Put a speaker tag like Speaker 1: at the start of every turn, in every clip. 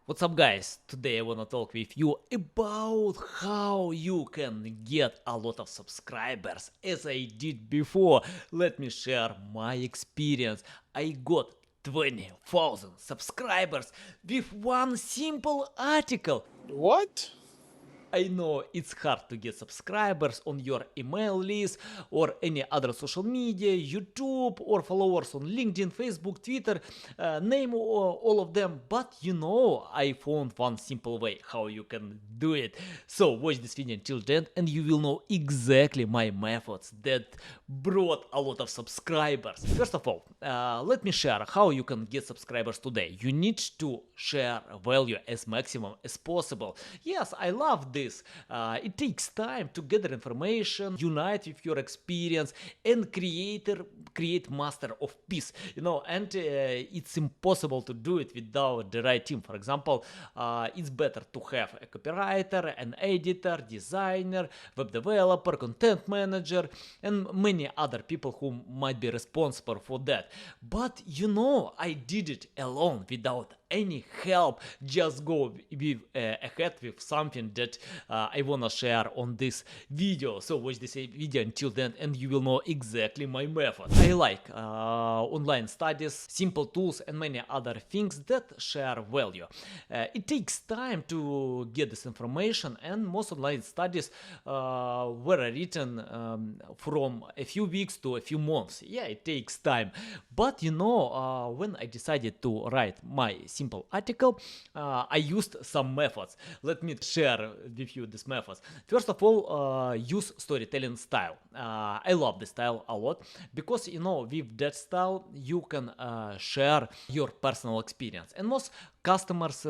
Speaker 1: What's up, guys? Today I wanna talk with you about how you can get a lot of subscribers as I did before. Let me share my experience. I got 20,000 subscribers with one simple article.
Speaker 2: What?
Speaker 1: I know it's hard to get subscribers on your email list or any other social media, YouTube, or followers on LinkedIn, Facebook, Twitter, name all of them. But I found one simple way how you can do it. So watch this video until the end and you will know exactly my methods that brought a lot of subscribers. First of all, let me share how you can get subscribers today. You need to share value as maximum as possible. Yes, I love this. It takes time to gather information, unite with your experience, and create master of peace. And it's impossible to do it without the right team. For example, it's better to have a copywriter, an editor, designer, web developer, content manager, and many other people who might be responsible for that. But I did it alone without any help. Just go ahead with something that I wanna share on this video. So watch this video until then and you will know exactly my method. I like online studies, simple tools and many other things that share value. It takes time to get this information, and most online studies were written from a few weeks to a few months. Yeah, it takes time. But when I decided to write my simple article, I used some methods. Let me share with you these methods. First of all, use storytelling style. I love this style a lot because with that style you can share your personal experience, and most customers,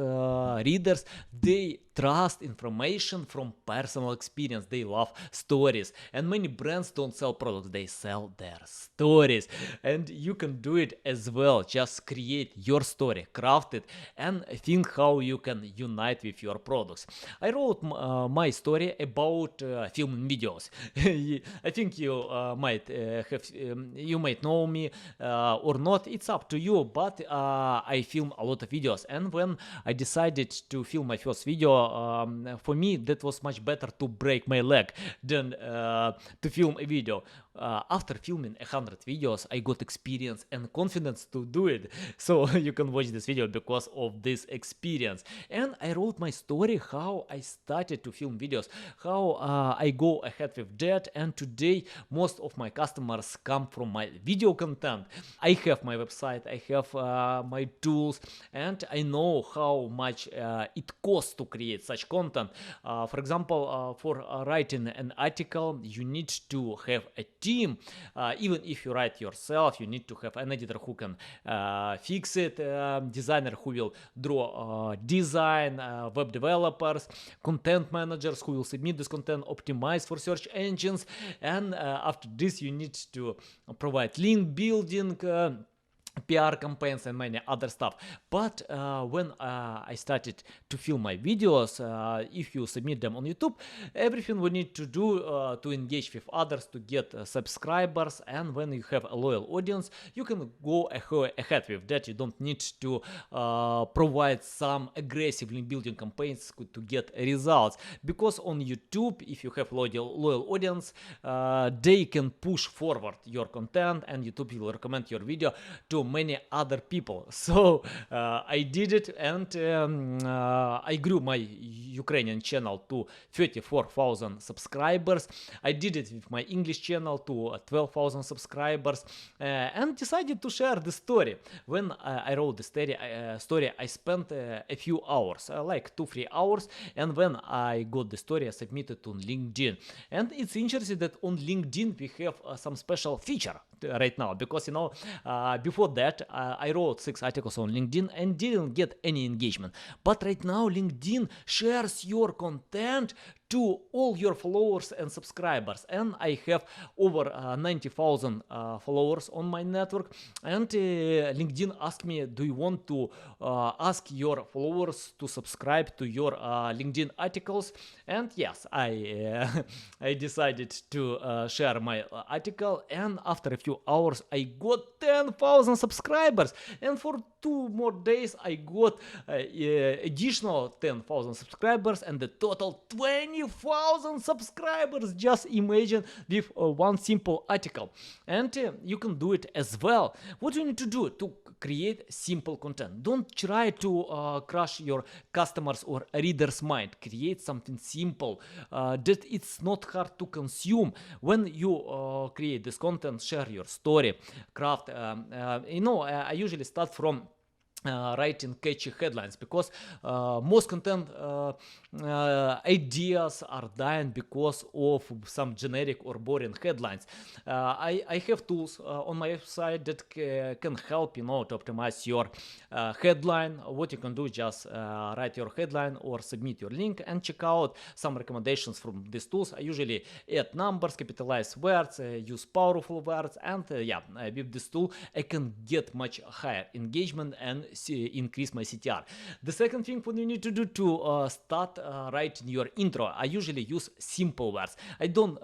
Speaker 1: readers, they trust information from personal experience. They love stories, and many brands don't sell products, they sell their stories. And you can do it as well. Just create your story, craft it, and think how you can unite with your products. I wrote my story about filming videos. I think you you might know me or not, it's up to you, but I film a lot of videos, and when I decided to film my first video, for me that was much better to break my leg than to film a video. After filming 100 videos, I got experience and confidence to do it. So you can watch this video because of this experience. And I wrote my story, how I started to film videos, how I go ahead with that. And today, most of my customers come from my video content. I have my website, I have my tools, and I know how much it costs to create such content. For example, for writing an article, you need to have a team. Even if you write yourself, you need to have an editor who can fix it, designer who will draw design, web developers, content managers who will submit this content, optimize for search engines, and after this you need to provide link building, PR campaigns and many other stuff. But when I started to film my videos, if you submit them on YouTube, everything we need to do to engage with others, to get subscribers, and when you have a loyal audience, you can go ahead with that. You don't need to provide some aggressive link building campaigns to get results, because on YouTube, if you have loyal audience, they can push forward your content and YouTube will recommend your video to many other people. So I did it, and I grew my Ukrainian channel to 34,000 subscribers. I did it with my English channel to 12,000 subscribers, and decided to share the story. When I wrote the story, I spent a few hours, like 2-3 hours, and when I got the story, I submitted on LinkedIn. And it's interesting that on LinkedIn we have some special feature right now, because before that I wrote 6 articles on LinkedIn and didn't get any engagement, but right now LinkedIn shares your content to all your followers and subscribers. And I have over 90,000 followers on my network. And LinkedIn asked me, do you want to ask your followers to subscribe to your LinkedIn articles? And yes, I decided to share my article, and after a few hours I got 10,000 subscribers, and for 2 more days I got additional 10,000 subscribers, and the total 20,000 subscribers. Just imagine, with one simple article. And you can do it as well. What you need to do to create simple content? Don't try to crush your customers or readers' mind. Create something simple that it's not hard to consume. When you create this content, share your story, craft. I usually start from writing catchy headlines, because most content ideas are dying because of some generic or boring headlines. I have tools on my website that can help to optimize your headline. What you can do, just write your headline or submit your link and check out some recommendations from these tools. I usually add numbers, capitalize words, use powerful words, and with this tool I can get much higher engagement and increase my CTR. The second thing what you need to do to start writing your intro, I usually use simple words. I don't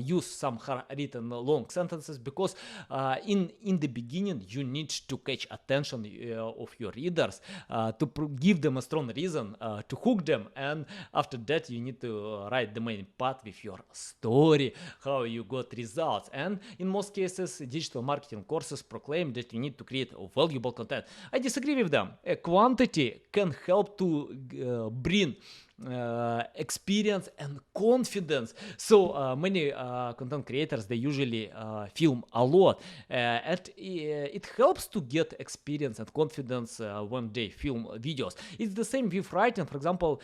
Speaker 1: use some hard-written long sentences, because in the beginning you need to catch attention of your readers, to give them a strong reason to hook them, and after that you need to write the main part with your story, how you got results. And in most cases, digital marketing courses proclaim that you need to create valuable content. I disagree with them. Quantity can help to bring experience and confidence. So many content creators, they usually film a lot, and it helps to get experience and confidence when they film videos. It's the same with writing. For example,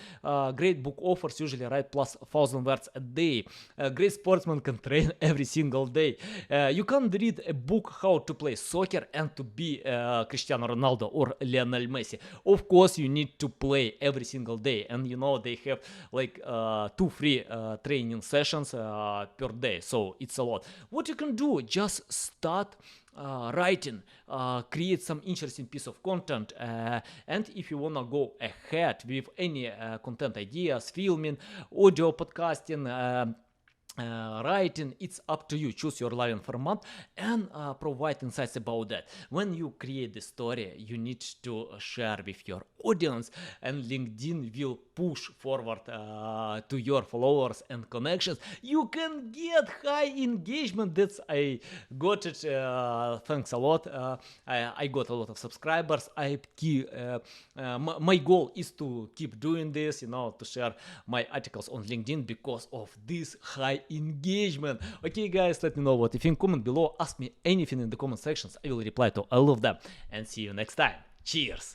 Speaker 1: great book authors usually write plus 1,000 words a day. A great sportsman can train every single day. You can't read a book how to play soccer and to be Cristiano Ronaldo or Lionel Messi. Of course, you need to play every single day, and they have like 2-3 training sessions per day, so it's a lot. What you can do, just start writing, create some interesting piece of content, and if you wanna go ahead with any content ideas, filming, audio, podcasting, writing, it's up to you. Choose your learning format and provide insights about that. When you create the story, you need to share with your audience, and LinkedIn will push forward to your followers and connections. You can get high engagement. That's I got it. Thanks a lot. I got a lot of subscribers. My goal is to keep doing this, to share my articles on LinkedIn because of this high engagement. Okay, guys, let me know what you think. Comment below. Ask me anything in the comment sections. I will reply to all of them. And see you next time. Cheers.